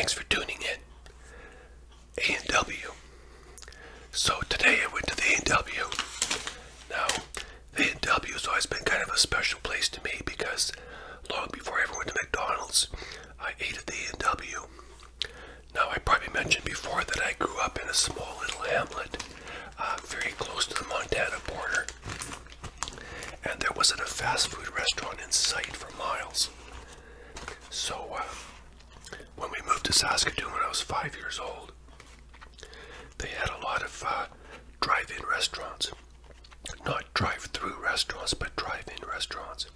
Thanks for tuning in. A&W. So today I went to the A&W. Now, the A&W has always been kind of a special place to me because long before I ever went to McDonald's, I ate at the A&W. Now, I probably mentioned before that I grew up in a small little hamlet very close to the Montana border. And there wasn't a fast food restaurant in sight for miles. So, when we moved to Saskatoon when I was 5 years old, they had a lot of drive-in restaurants. Not drive-through restaurants, but drive-in restaurants.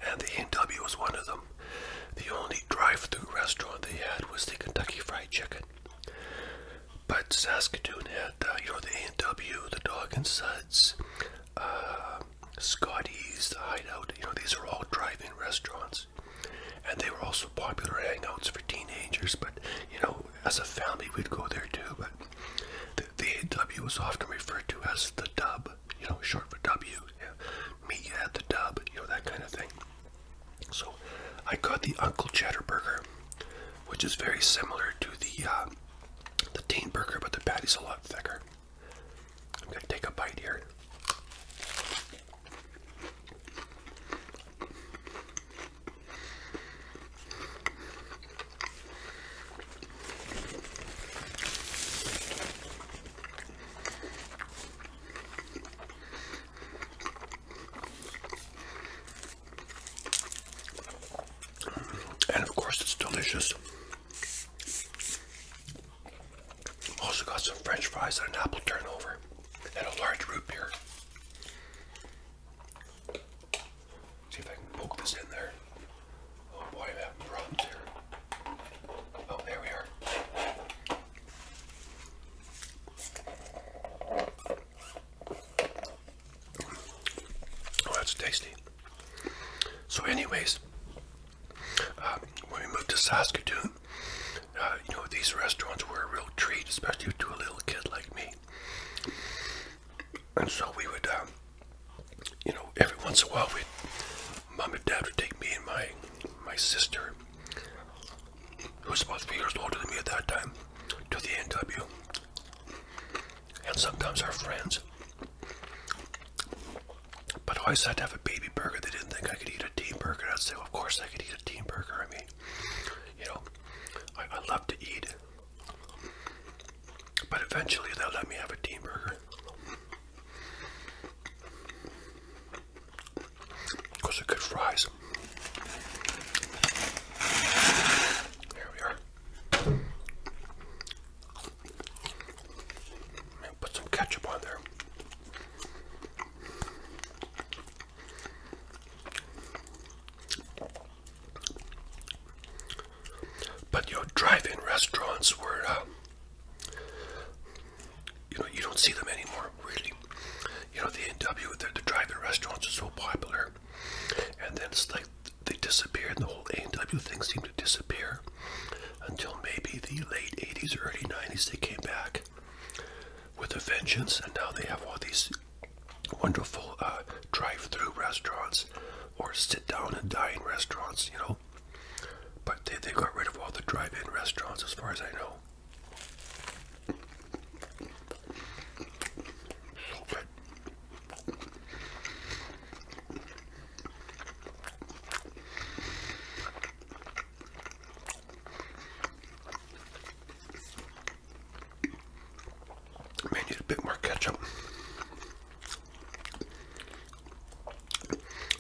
And the A&W was one of them. The only drive-through restaurant they had was the Kentucky Fried Chicken. But Saskatoon had, the A&W, the Dog and Suds, Scotty's, the Hideout. These are all drive-in restaurants. And they were also popular hangouts for teenagers. But, as a family, we'd go there too. But the A&W was often referred to as the Dub, short for W. Yeah. Meet you at the Dub, that kind of thing. So I got the Uncle Cheddar Burger, which is very similar to the Teen Burger, but the patty's a lot thicker. I'm going to take a bite here. And of course it's delicious. Also got some French fries and an apple turnover and a large root beer. See if I can poke this in there. Oh boy, I'm having problems here. Oh, there we are. Oh, that's tasty. So anyways, when we moved to Saskatoon, these restaurants were a real treat, especially to a little kid like me. And so we would, every once in a while, Mom and Dad would take me and my sister, who was about 3 years older than me at that time, to the A&W. And sometimes our friends. But I always had to have a baby burger. They didn't think I could eat a teen burger. I'd say, well, of course I could eat a teen burger. I mean, I love to eat. But eventually they'll let me have a teen burger. Because they're good fries. There we are. Put some ketchup on there. But drive-in restaurants were, you don't see them anymore, really. The A&W, the drive-in restaurants are so popular, and then it's like they disappeared, and the whole A&W thing seemed to disappear until maybe the late 80s, early 90s. They came back with a vengeance, and now they have all these wonderful drive-through restaurants or sit-down and dine restaurants, But they got rid of all the drive-in restaurants as far as I know. So good. May need a bit more ketchup.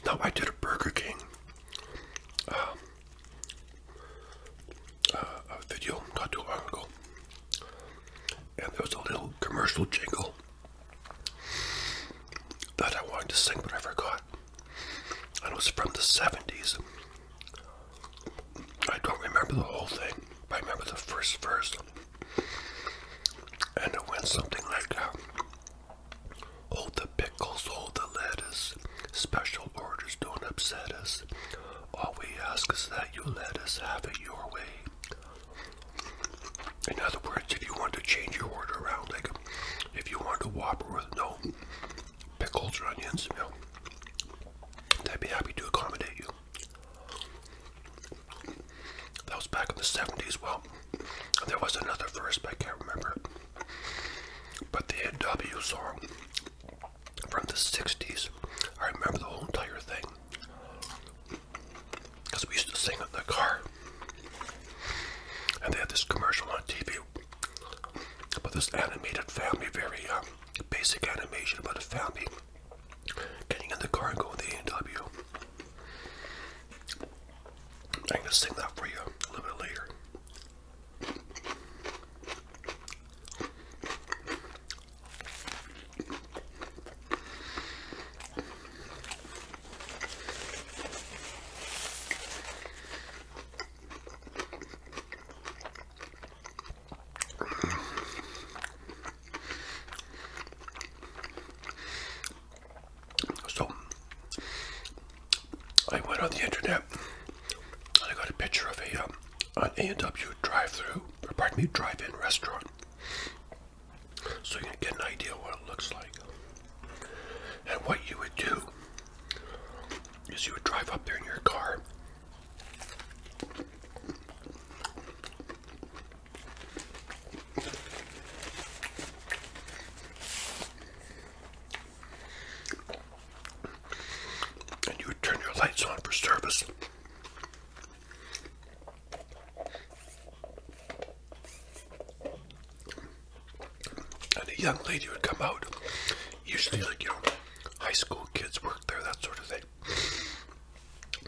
Now I did a Burger King video not too long ago, and there was a little commercial jingle that I wanted to sing, but I forgot, and it was from the 70s. I don't remember the whole thing, but I remember the first verse, and it went something like, hold the pickles, hold the lettuce, special orders don't upset us, all we ask is that you let us have it your way. In other words, if you want to change your order around, like if you want a Whopper with no pickles or onions, they'd be happy to accommodate you. That was back in the 70s. Well, there was another verse, but I can't remember it. But the A&W song from the 60s, I remember the whole entire thing. Because we used to sing in the car. And they had this commercial on TV about this animated family, very basic animation about a family getting in the car and going to the A&W. I'm going to sing that for you a little bit later. So, I went on the internet and I got a picture of an A&W drive-through, or pardon me, drive-in restaurant. So you can get an idea what it looks like. And what you would do is you would drive up there in your car. And you would turn your lights on for service. And a young lady would come out, usually like, high school kids work there, that sort of thing.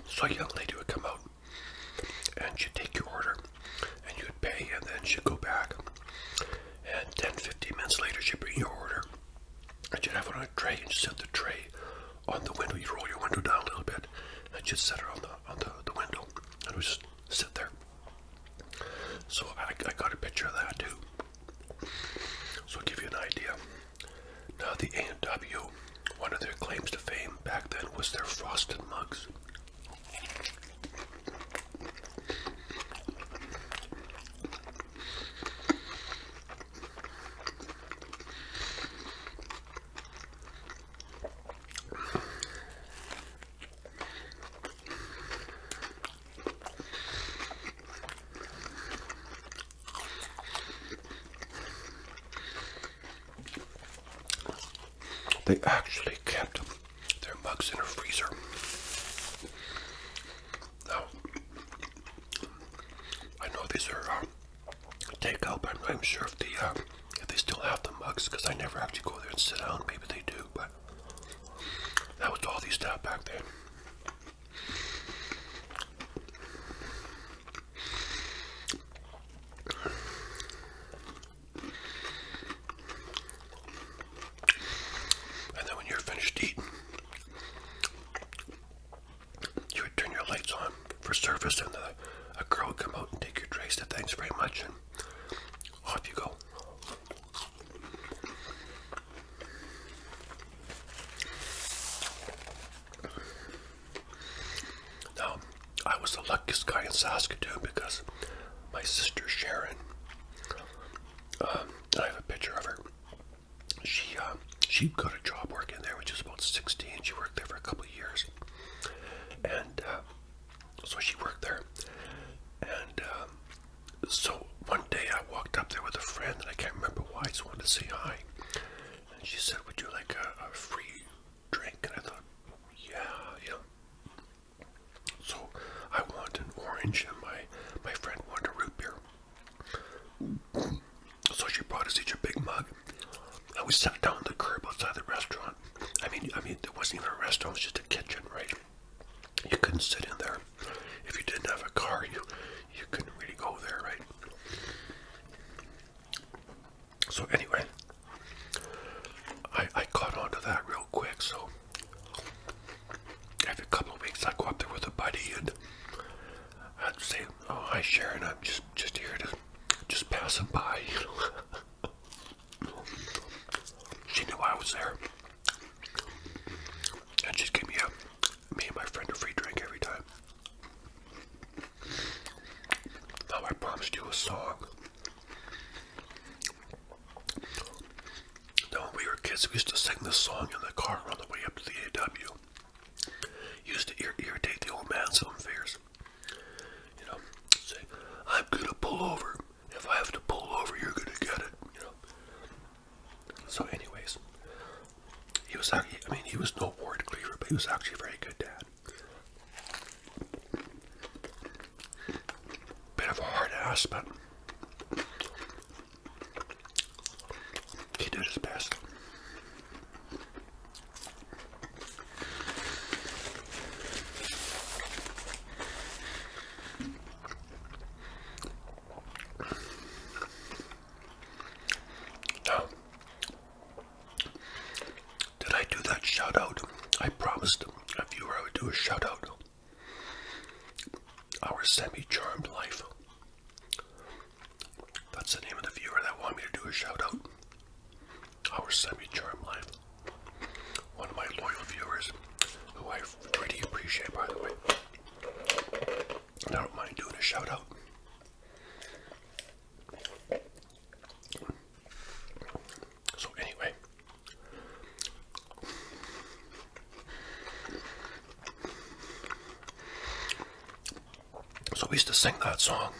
So a young lady would come out, and she'd take your order, and you'd pay, and then she'd go back, and 10-15 minutes later she'd bring your order, and you'd have it on a tray, and you'd set the tray on the window. You'd roll your window down a little bit, and you'd set it on the window, and it would just sit there. So I got a picture of that too. So I'll give you an idea. Now the A&W, one of their claims to fame back then was their frosted mugs. They actually kept their mugs in a freezer. Now, I know these are takeout, but I'm not even sure if they still have the mugs, because I never actually go there and sit down. Maybe they do, but that was all they used to have back then. For service, and a girl would come out and take your tray, say thanks very much, and off you go. Now, I was the luckiest guy in Saskatoon because my sister Sharon, I have a picture of her. She got a job working there when she was about 16. She worked there for a couple of years, and so she worked there, and so one day I walked up there with a friend, and I can't remember why, I just wanted to say hi, and she said, would you like a free drink? And I thought, yeah. So I wanted an orange, and my friend wanted a root beer. So she brought us each a big mug, and we sat down on the curb outside the restaurant. I mean, there wasn't even a restaurant, it was just a kitchen, right? You couldn't sit in there. If you didn't have a car, you couldn't really go there, right? So anyway, I caught on to that real quick. So every couple of weeks I go up there with a buddy, and I'd say, oh, hi Sharon, I'm just here to just passing by, She knew I was there, and she'd give me and my friend a free drink every time. Now I promised you a song. Now when we were kids, we used to sing this song in the car on the way up to the A&W. Used to irritate the old man some fears. Say, I'm gonna He was no Ward Cleaver, but he was actually a very good dad. Bit of a hard ass, but he did his best. Now, did I do that shout out? I promised a viewer I would do a shout out. Our Semi-Charmed Life. That's the name of the viewer that wanted me to do a shout out. Our Semi-Charmed Life. One of my loyal viewers, who I really appreciate, by the way. And I don't mind doing a shout out. So anyway, so we used to sing that song.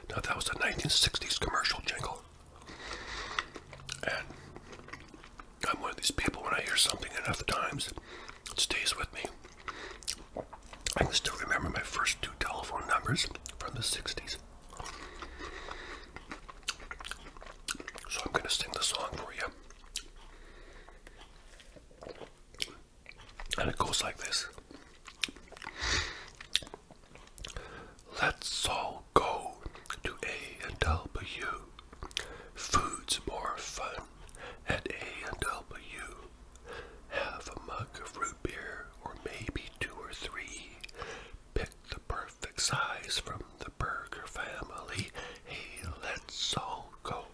Now that was a 1960s commercial jingle. And I'm one of these people, when I hear something enough times, it stays with me. I can still remember my first 2 telephone numbers from the 60s. So I'm going to sing the song for you. And it goes like this. Let's all go to A&W. Food's more fun at A&W. Have a mug of root beer, or maybe 2 or 3. Pick the perfect size from the burger family. Hey, let's all go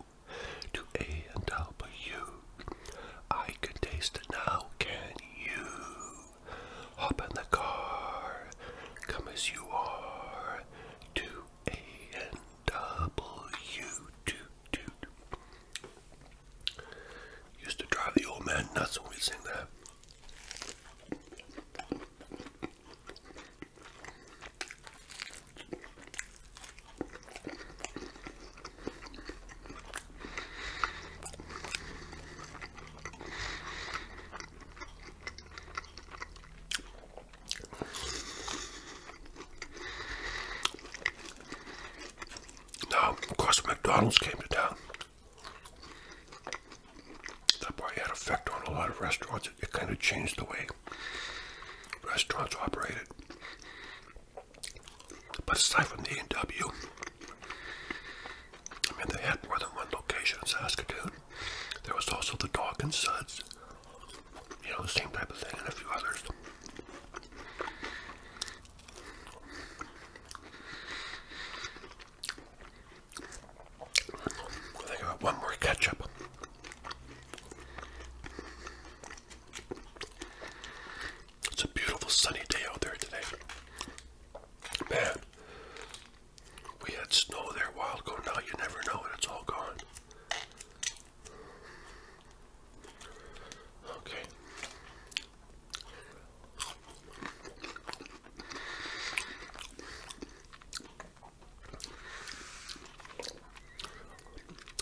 to A&W. I can taste it now, can you? Hop in the car, come as you are, to A&W. Toot. Used to drive the old man nuts when we sing that. Now, of course, when McDonald's came to town, that probably had an effect on a lot of restaurants. It kind of changed the way restaurants operated. But aside from the A&W, I mean, they had more than one location in Saskatoon. There was also the Dog and Suds, you know, the same type of thing, and a few others. I think I got one more ketchup. It's a beautiful sunny day out there today. Man, we had snow there a while ago. Now you never know when it's all gone. Okay.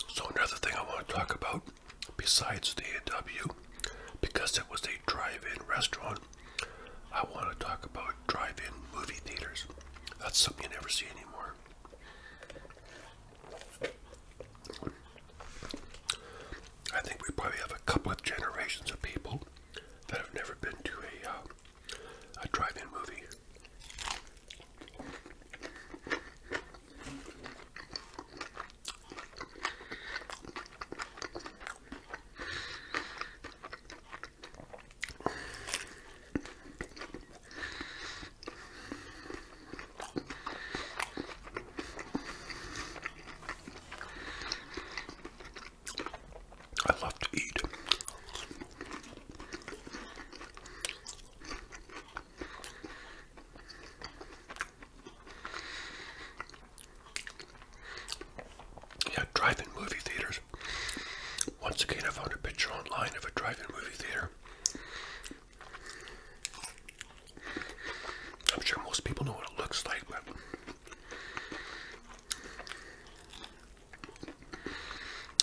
So another thing I want to talk about, besides the A&W, because it was a drive-in restaurant, I want to talk about drive-in movie theaters. That's something you never see anymore. I think we probably have a couple of generations of people that have never been to a drive-in movie. I love to eat. Yeah, drive-in movie theaters. Once again, I found a picture online of a drive-in movie theater. I'm sure most people know what it looks like, but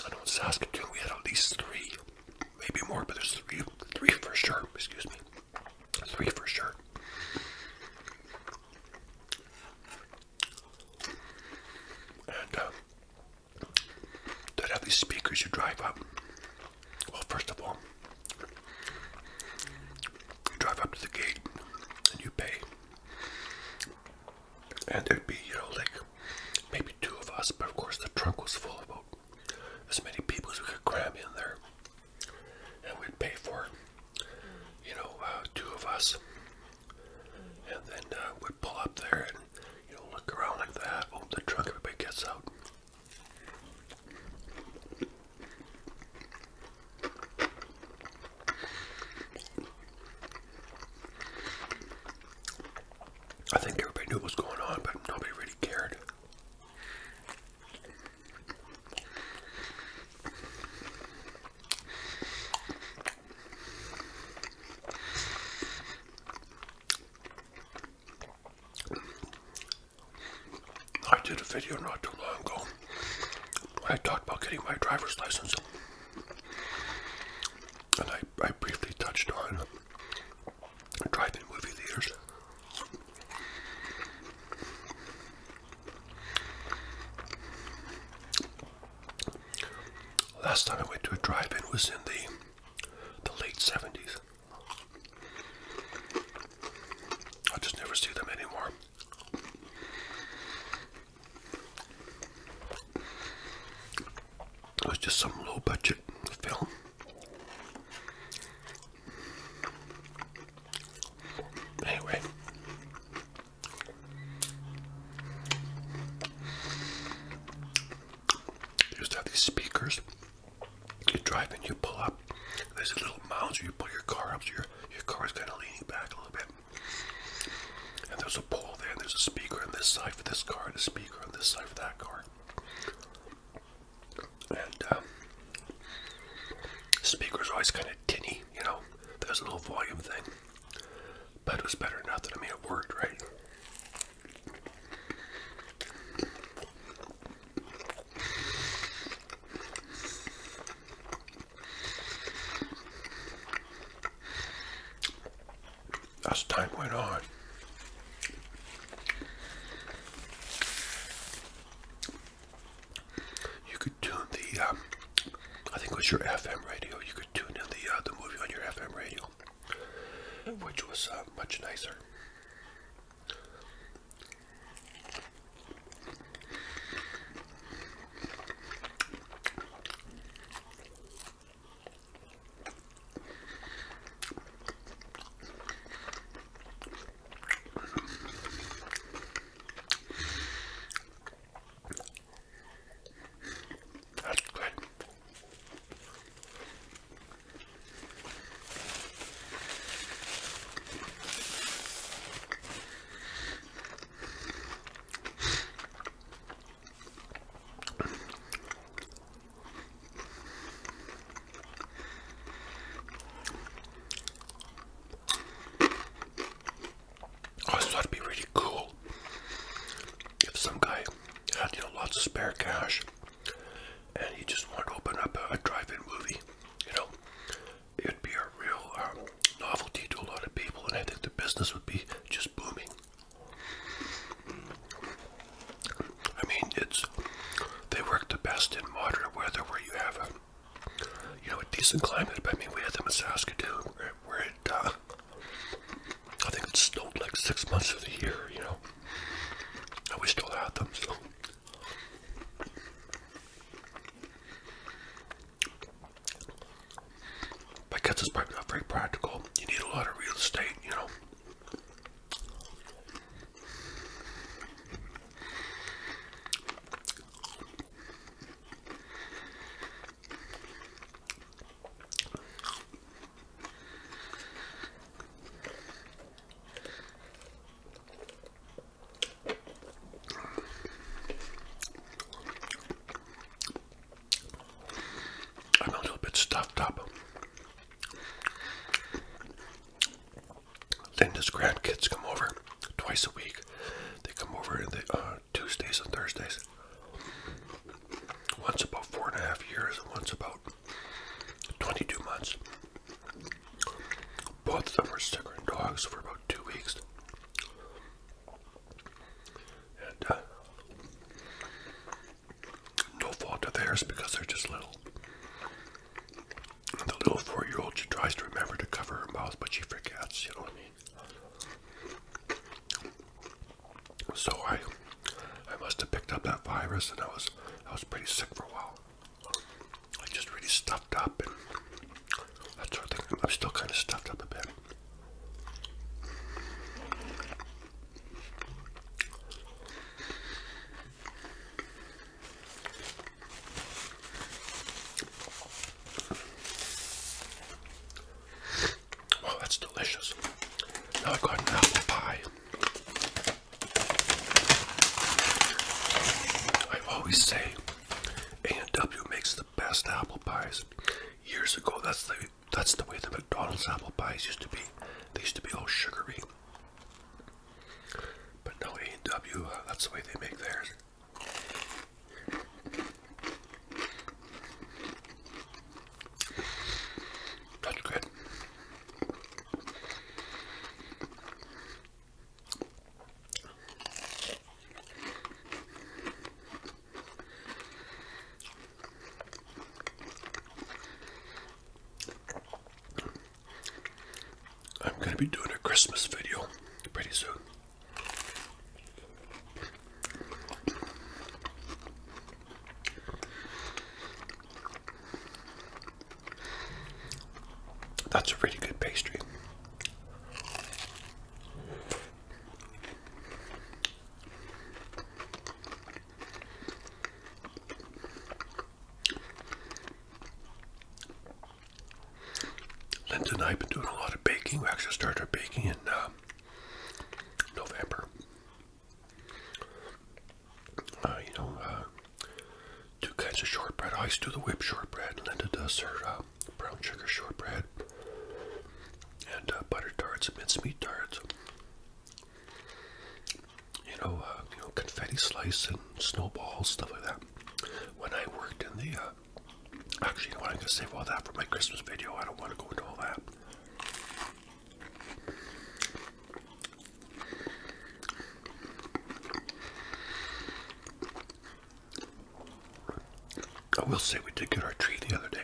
I know in Saskatoon we had at least 3, maybe more, but there's three for sure, excuse me. 3 for sure. And they'd have these speakers you drive up. Well, first of all, you drive up to the gate and you pay. And there'd be, like maybe 2 of us, but of course the trunk was full of about as many people as we could cram in there. And we'd pay for, 2 of us. And then we'd pull up there and, look around like that, open the trunk, everybody gets out. I think everybody knew what was going on, but nobody really cared. I did a video not too long ago when I talked about getting my driver's license. And I briefly touched on drive-in movie theaters. Last time I went to a drive-in was in the late 70s. I just never see them anymore. It was just some low-budget film. Anyway. They used to have these speakers. You drive in, you pull up. There's a little mound where you pull your car up so your car is kind of leaning back a little bit. And there's a pole there, and there's a speaker on this side for this car, and a speaker on this side for that car. And the speaker's always kind of tinny, there's a little volume thing. But it was better than nothing. I mean, it worked, right? As time went on, you could tune the, I think it was your FM radio, you could tune in the movie on your FM radio, which was much nicer. That's good. I always thought it'd be really cool if some guy had, lots of spare cash and he just wanted to open up a drive-in movie. It'd be a real novelty to a lot of people, and I think the business would be just booming. I mean, they work the best in moderate weather where you have a decent climate. But I mean, we had them in Saskatoon where it, I think it snowed like 6 months of the year, and we still had them, so. But guess it's probably not very practical. You need a lot of real estate, I'm a little bit stuffed up. Linda's grandkids come over twice a week. They come over on the Tuesdays and Thursdays. Once about 4.5 years and once about 22 months. virus, and I was pretty sick for a while. I just really stuffed up, and that sort of thing. I'm still kind of stuffed up a bit. Oh, that's delicious. Now I got an apple pie. I always say A&W makes the best apple pies. Years ago, that's the way the McDonald's apple pies used to be. They used to be all sugary. But now A&W, that's the way they make theirs. That's good. I'm going to be doing a Christmas video pretty soon. That's a really good pastry. Linda and I have been doing a lot of baking. We actually started baking in November. Two kinds of shortbread. I used to do the whipped shortbread. Linda does her brown sugar shortbread. And butter tarts and mincemeat tarts. Confetti slice and snowballs, stuff like that. When I worked in the, actually, I'm going to save all that for my Christmas video. I don't want to go into all that. I will say we did get our tree the other day.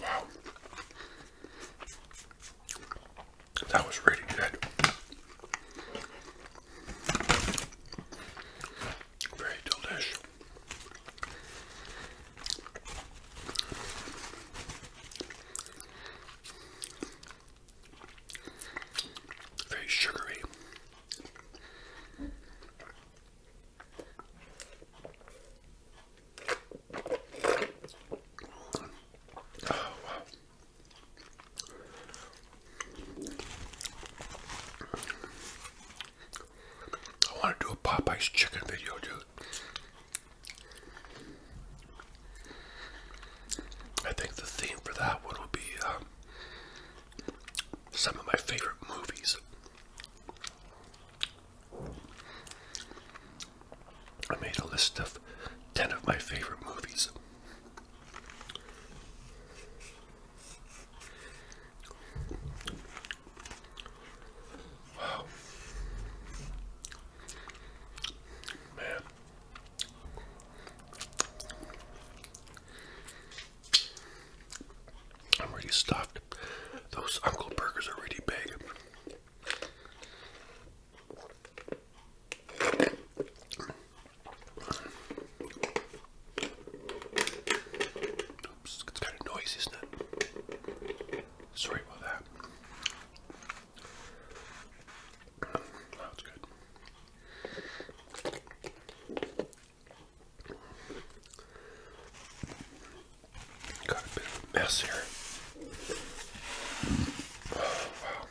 Wow. That was really good. Very delish. Very sugary. Oh, wow. I want to do a Popeye's chicken video, dude. I think the theme for that one will be some of my favorite movies. I made a list of 10 of my favorite movies. Wow. Man. I'm really stuffed. Those Uncle Burgers are really big. Oops, it's kind of noisy, isn't it? Sorry about that. Oh, it's good. Got a bit of a mess here. Oh, wow.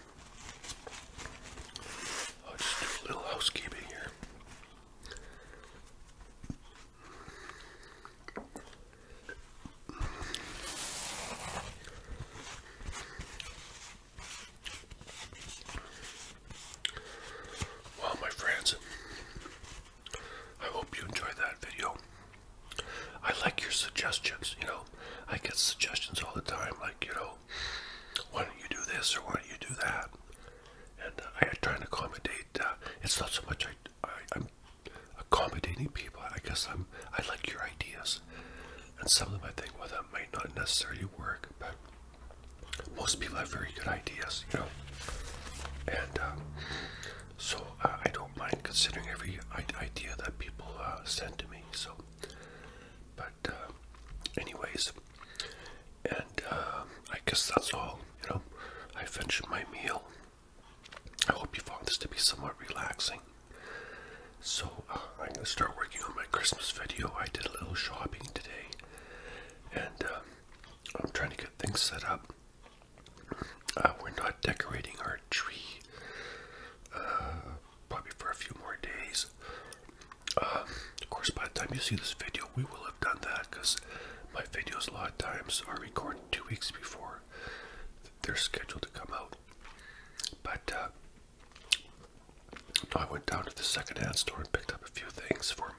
I'll just do a little housekeeping here. Well, my friends, I hope you enjoyed that video. I like your suggestions, I get suggestions all the time. many people, I guess I like your ideas, and some of them I think, well, that might not necessarily work, but most people have very good ideas, you know, and so I don't mind considering every idea that people send to me. So, but anyways, and I guess that's all. You know, I finished my meal. I hope you found this to be somewhat relaxing. So I'm gonna start working on my Christmas video. I did a little shopping today, and I'm trying to get things set up. We're not decorating our tree probably for a few more days. Of course, by the time you see this video, we will have done that, because my videos a lot of times are recorded 2 weeks before they're scheduled to come out. But I went down to the second-hand store and picked up a few things for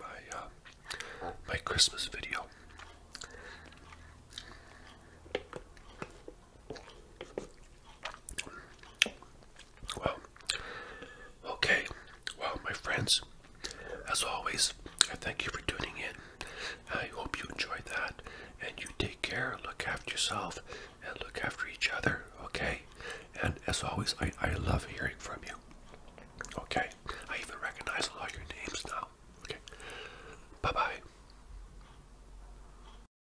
my Christmas video. Well, okay. Well, my friends, as always, I thank you for tuning in. I hope you enjoyed that, and you take care, look after yourself, and look after each other, okay? And as always, I love hearing from you, okay?